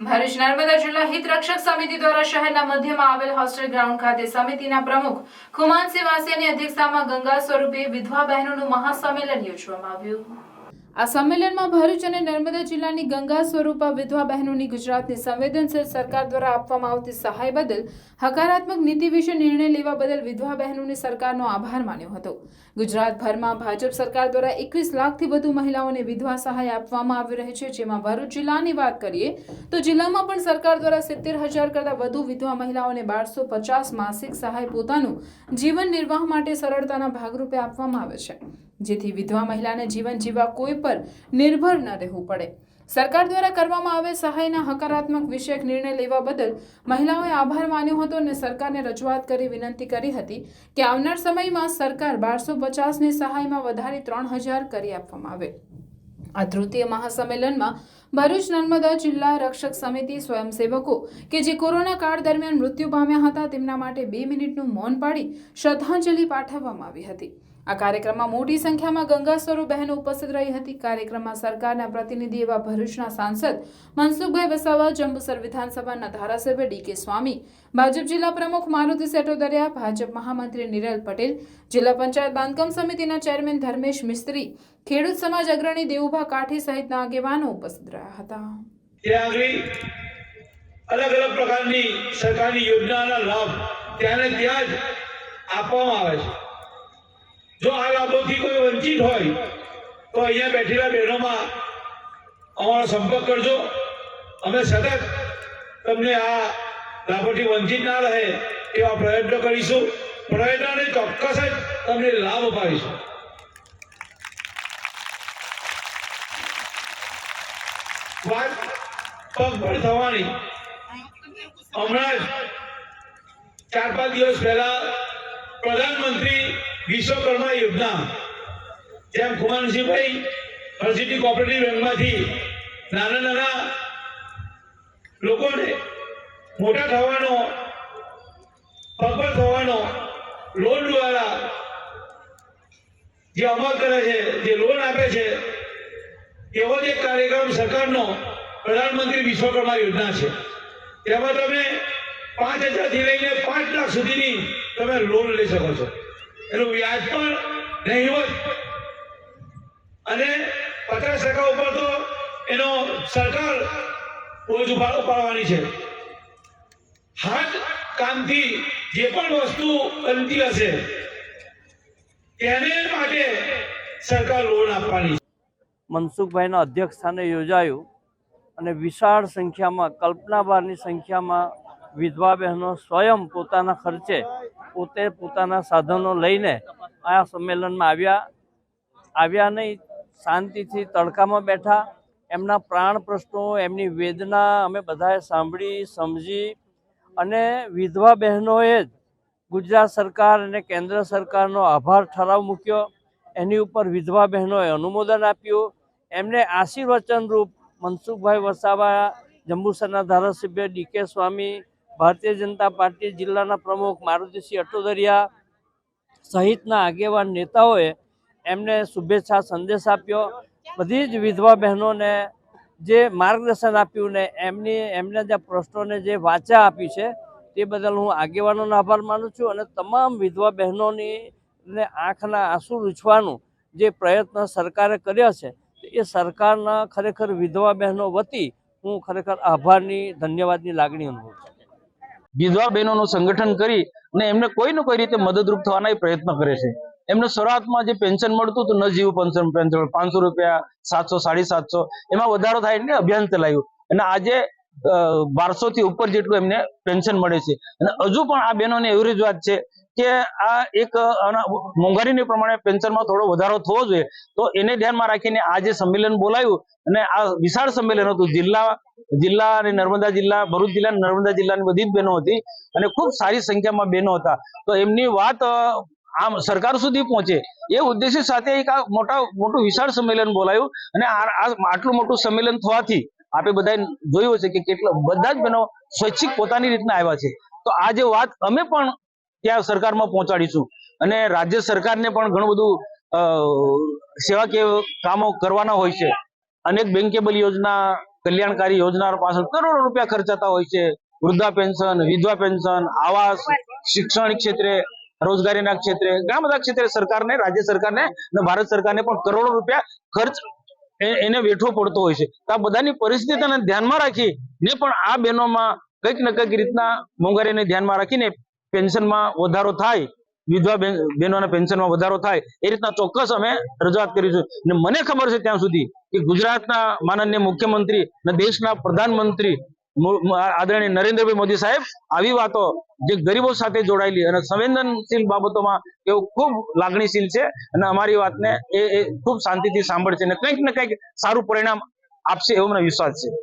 ભરૂચ નર્મદા જિલ્લા હિત રક્ષક સમિતિ દ્વારા શહેરના મધ્યમાં આવેલ હોસ્ટેલ ગ્રાઉન્ડ ખાતે સમિતિના પ્રમુખ ખુમાનસિંહ વાસિયાની અધ્યક્ષતામાં ગંગા સ્વરૂપે વિધવા બહેનોનું મહાસંમેલન યોજવામાં આવ્યું। આ સંમેલનમાં ભરૂચ અને નર્મદા જિલ્લાની ગંગા સ્વરૂપા વિધવા બહેનોની ગુજરાતની સંવેદનશીલ સરકાર દ્વારા આપવામાં આવતી સહાય બદલ હકારાત્મક નીતિ વિશે નિર્ણય લેવા બદલ વિધવા બહેનોની સરકારનો આભાર માન્યો હતો। ગુજરાતભરમાં ભાજપ સરકાર દ્વારા 21 લાખથી વધુ મહિલાઓને વિધવા સહાય આપવામાં આવી રહી છે, જેમાં ભરૂચ જિલ્લાની વાત કરીએ તો જિલ્લામાં પણ સરકાર દ્વારા 70,000 કરતાં વધુ વિધવા મહિલાઓને 1250 માસિક સહાય પોતાનું જીવન નિર્વાહ માટે સરળતાના ભાગરૂપે આપવામાં આવે છે, જેથી વિધવા મહિલાને જીવન જીવવા કોઈ પર નિર્ભર ન રહેવું પડે। સરકાર દ્વારા કરવામાં આવેલ સહાયના હકારાત્મક વિષયક નિર્ણય લેવા બદલ મહિલાઓએ આભાર માન્યો હતો અને સરકારને રજૂઆત કરી વિનંતી કરી હતી કે આવનાર સમયમાં સરકાર 1250ની સહાયમાં વધારી 3000 કરી આપવામાં આવે। આ તૃતીય મહાસંમેલનમાં ભરૂચ નર્મદા જિલ્લા રક્ષક સમિતિ સ્વયંસેવકો કે જે કોરોના કાળ દરમિયાન મૃત્યુ પામ્યા હતા તેમના માટે 2 મિનિટનું મૌન પાડી શ્રદ્ધાંજલિ પાઠવવામાં આવી હતી। આ કાર્યક્રમમાં મોટી સંખ્યામાં ગંગા સ્વરૂપ બહેનો ઉપસ્થિત રહી હતી। કાર્યક્રમમાં સરકારના પ્રતિનિધિ એવા ભરૂચના સાંસદ મનસુખભાઈ વસાવા, જંબુસર વિધાનસભાના ધારાસભ્ય ડી.કે. સ્વામી, ભાજપ જિલ્લા પ્રમુખ મારુતિ સેટોદરિયા, ભાજપ મહામંત્રી નિરલ પટેલ, જિલ્લા પંચાયત બાંધકામ સમિતિના ચેરમેન ધર્મેશ મિસ્ત્રી, ખેડૂત સમાજ અગ્રણી દેવુભા કાઠી સહિતના આગેવાનો ઉપસ્થિત રહ્યા હતા। અલગ અલગ પ્રકારની સરકારની યોજનાના લાભ ત્યાં જ આપવામાં આવે છે। જો આ લાભોથી કોઈ વંચિત હોય તો અહીંયા બેઠેલા બહેનોમાં અમારો સંપર્ક કરજો। અમે સતત તમને આ લાભોથી વંચિત ના રહે એવા પ્રયત્નો કરીશું। પ્રયત્નોને ચોક્કસ જ તમને લાભ અપાવીશું। વાત પગભર થવાની હમણાં જ 4-5 દિવસ પહેલા પ્રધાનમંત્રી વિશ્વકર્મા યોજના, જેમ ખુમાનસિંહભાઈ હરસિટી કોઓપરેટિવ બેંકમાંથી નાના લોકોને મોટા થવાનો, પગભર થવાનો લોન દ્વારા જે અમલ કરે છે, જે લોન આપે છે, એવો જ એક કાર્યક્રમ સરકારનો પ્રધાનમંત્રી વિશ્વકર્મા યોજના છે। તેમાં તમે 5,000 થી લઈને 5 લાખ સુધીની તમે લોન લઈ શકો છો। એનું વ્યાજ પણ નહીવત અને 50% ઉપર તો એનો સરકાર બોજ ઉપાડવાની છે। હાથ કામથી જે પણ વસ્તુ બનતી હશે તેને માટે સરકાર લોન આપવાની છે। મનસુખભાઈના અધ્યક્ષ સ્થાને યોજાયું અને વિશાળ સંખ્યામાં, કલ્પના બહારની સંખ્યામાં વિધવા બહેનો સ્વયં પોતાના ખર્ચે પોતે પોતાના સાધનો લઈને આ સંમેલનમાં આવ્યા નહીં, શાંતિથી તડકામાં બેઠા, એમના પ્રાણ પ્રશ્નો, એમની વેદના અમે બધાએ સાંભળી, સમજી અને વિધવા બહેનોએ જ ગુજરાત સરકાર અને કેન્દ્ર સરકારનો આભાર ઠરાવ મૂક્યો। એની ઉપર વિધવા બહેનોએ અનુમોદન આપ્યું। એમને આશીર્વચન રૂપ મનસુખભાઈ વસાવા, જંબુસરના ધારાસભ્ય ડી.કે. સ્વામી, ભારતીય જનતા પાર્ટી જિલ્લાના પ્રમુખ મારુતિસિંહ અટોદરિયા સહિતના આગેવાન નેતાઓએ એમને શુભેચ્છા સંદેશ આપ્યો। બધી જ વિધવા બહેનોને જે માર્ગદર્શન આપ્યું ને એમને જે પ્રશ્નોને જે વાચા આપી છે તે બદલ હું આગેવાનોનો આભાર માનું છું અને તમામ વિધવા બહેનોની આંખના આંસુ લૂછવાનું જે પ્રયત્ન સરકારે કર્યો છે એ સરકારના ખરેખર વિધવા બહેનો વતી હું ખરેખર આભારની, ધન્યવાદની લાગણી અનુભવું છું। વિધવા બહેનોનું સંગઠન કરી અને એમને કોઈ ને કોઈ રીતે મદદરૂપ થવાના પ્રયત્ન કરે છે। એમને શરૂઆતમાં જે પેન્શન મળતું હતું, નજીવું પેન્શન 500 રૂપિયા, 700, 750, એમાં વધારો થાય એટલે અભિયાન ચલાવ્યું અને આજે 1200 થી ઉપર જેટલું એમને પેન્શન મળે છે। અને હજુ પણ આ બહેનોને એવી રજૂઆત છે કે આ એક મોંઘવારીને પ્રમાણે પેન્શનમાં થોડો વધારો થવો જોઈએ, તો એને ધ્યાનમાં રાખીને આ જે સંમેલન બોલાયું અને આ વિશાળ સંમેલન હતું। જિલ્લા અને નર્મદા જિલ્લા, ભરૂચ જિલ્લા, નર્મદા જિલ્લાની બધી જ બહેનો હતી અને ખૂબ સારી સંખ્યામાં બહેનો હતા। તો એમની વાત આમ સરકાર સુધી પહોંચે એ ઉદ્દેશ્ય સાથે એક આ મોટું વિશાળ સંમેલન બોલાયું અને આટલું મોટું સંમેલન થવાથી આપણે બધાએ જોયું છે કે કેટલા બધા જ બહેનો સ્વૈચ્છિક પોતાની રીતના આવ્યા છે। તો આ જે વાત અમે પણ ત્યાં સરકારમાં પહોંચાડીશું અને રાજ્ય સરકારને પણ ઘણું બધું સેવાકીય કામો કરવાના હોય છે। અનેક બેંકેબલ યોજના કલ્યાણકારી યોજના પાછળ કરોડો રૂપિયા ખર્ચાતા હોય છે. વૃદ્ધા પેન્શન, વિધવા પેન્શન, આવાસ, શિક્ષણ ક્ષેત્રે, રોજગારીના ક્ષેત્રે, ઘણા બધા ક્ષેત્રે સરકારને, રાજ્ય સરકારને અને ભારત સરકારને પણ કરોડો રૂપિયા ખર્ચ એને વેઠવો પડતો હોય છે. તો આ બધાની પરિસ્થિતિને ધ્યાનમાં રાખીને પણ આ બહેનોમાં કંઈક ને કંઈક રીતના મોંઘવારીને ધ્યાનમાં રાખીને પેન્શનમાં વધારો થાય, વિધવા બહેનોના પેન્શનમાં વધારો થાય એ રીતના ચોક્કસ અમે રજૂઆત કરીશું. અને મને ખબર છે ત્યાં સુધી કે ગુજરાતના માનનીય મુખ્યમંત્રી અને દેશના પ્રધાનમંત્રી આદરણીય નરેન્દ્રભાઈ મોદી સાહેબ આવી વાતો જે ગરીબો સાથે જોડાયેલી અને સંવેદનશીલ બાબતોમાં તેઓ ખૂબ લાગણીશીલ છે અને અમારી વાતને એ ખૂબ શાંતિથી સાંભળશે અને કંઈક ને કંઈક સારું પરિણામ આપશે એવો મને વિશ્વાસ છે.